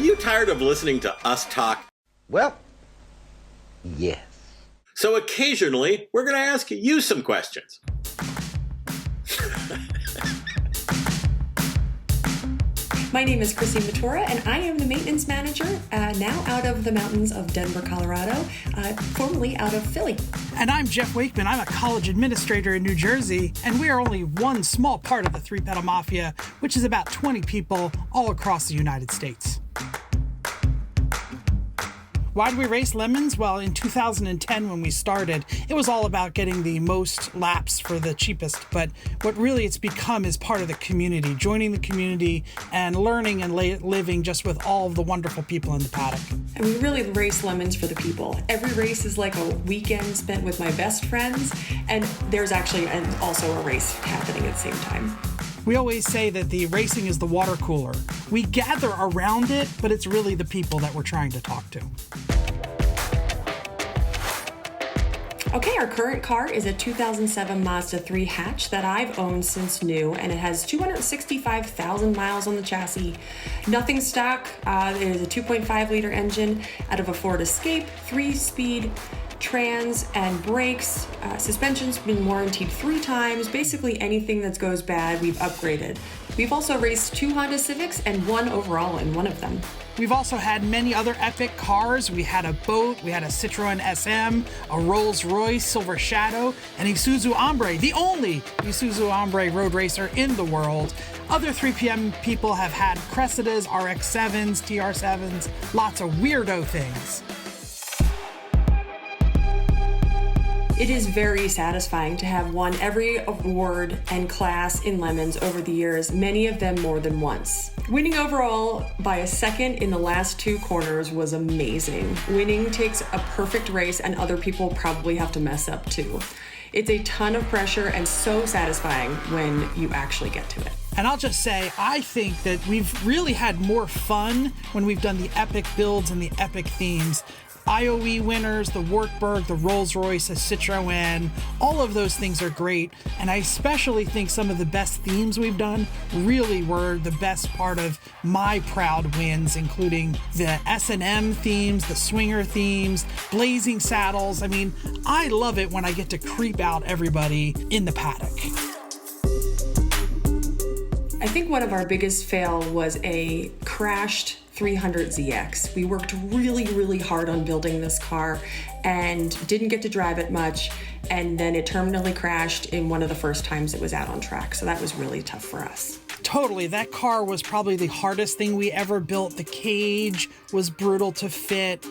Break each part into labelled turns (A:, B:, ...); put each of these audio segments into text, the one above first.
A: you tired of listening to us talk?
B: Well, yes.
A: So occasionally, we're going to ask you some questions.
C: My name is Chrissy Matura, and I am the maintenance manager now out of the mountains of Denver, Colorado, formerly out of Philly.
D: And I'm Jeff Wakeman. I'm a college administrator in New Jersey, and we are only one small part of the Three Pedal Mafia, which is about 20 people all across the United States. Why do we race lemons? Well, in 2010 when we started, it was all about getting the most laps for the cheapest. But what really it's become is part of the community, joining the community and learning and living just with all of the wonderful people in the paddock.
C: And we really race lemons for the people. Every race is like a weekend spent with my best friends, and there's actually also a race happening at the same time.
D: We always say that the racing is the water cooler. We gather around it, but it's really the people that we're trying to talk to.
C: Okay, our current car is a 2007 Mazda 3 hatch that I've owned since new, and it has 265,000 miles on the chassis. Nothing stock. It is a 2.5 liter engine out of a Ford Escape, 3-speed trans and brakes. Suspension's been warranted 3 times. Basically anything that goes bad, we've upgraded. We've also raced 2 Honda Civics and 1 overall in one of them.
D: We've also had many other epic cars. We had a boat, we had a Citroen SM, a Rolls-Royce Silver Shadow, and Isuzu Hombre, the only Isuzu Hombre road racer in the world. Other 3PM people have had Cressidas, RX-7s, TR-7s, lots of weirdo things.
C: It is very satisfying to have won every award and class in Lemons over the years, many of them more than once. Winning overall by a second in the last 2 corners was amazing. Winning takes a perfect race, and other people probably have to mess up too. It's a ton of pressure and so satisfying when you actually get to it.
D: And I'll just say, I think that we've really had more fun when we've done the epic builds and the epic themes. IOE winners, the Wartburg, the Rolls-Royce, the Citroen, all of those things are great. And I especially think some of the best themes we've done really were the best part of my proud wins, including the S&M themes, the swinger themes, blazing saddles. I mean, I love it when I get to creep out everybody in the paddock.
C: I think one of our biggest fail was a crashed 300ZX. We worked really, really hard on building this car and didn't get to drive it much, and then it terminally crashed in one of the first times it was out on track, so that was really tough for us.
D: Totally. That car was probably the hardest thing we ever built. The cage was brutal to fit.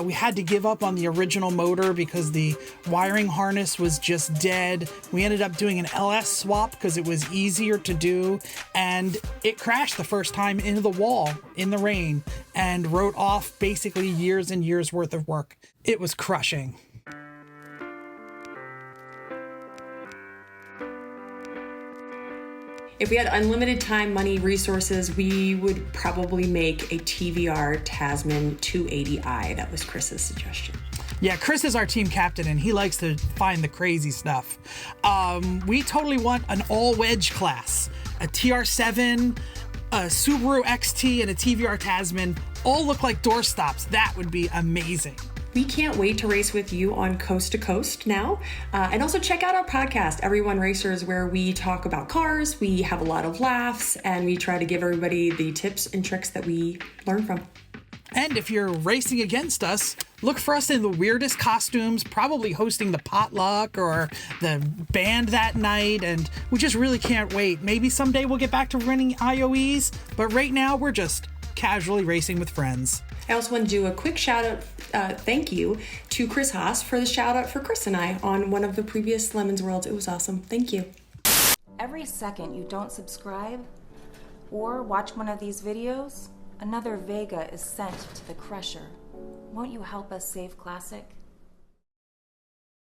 D: We had to give up on the original motor because the wiring harness was just dead. We ended up doing an LS swap because it was easier to do, and it crashed the first time into the wall in the rain and wrote off basically years and years worth of work. It was crushing.
C: If we had unlimited time, money, resources, we would probably make a TVR Tasman 280i. That was Chris's suggestion.
D: Yeah, Chris is our team captain, and he likes to find the crazy stuff. We totally want an all-wedge class. A TR7, a Subaru XT, and a TVR Tasman all look like doorstops. That would be amazing.
C: We can't wait to race with you on Coast to Coast now. And also check out our podcast, Everyone Racers, where we talk about cars, we have a lot of laughs, and we try to give everybody the tips and tricks that we learn from.
D: And if you're racing against us, look for us in the weirdest costumes, probably hosting the potluck or the band that night, and we just really can't wait. Maybe someday we'll get back to running IOEs, but right now we're just casually racing with friends.
C: I also want to do a quick shout out, thank you to Chris Haas for the shout out for Chris and I on one of the previous Lemons Worlds. It was awesome. Thank you.
E: Every second you don't subscribe or watch one of these videos, another Vega is sent to the crusher. Won't you help us save Classic?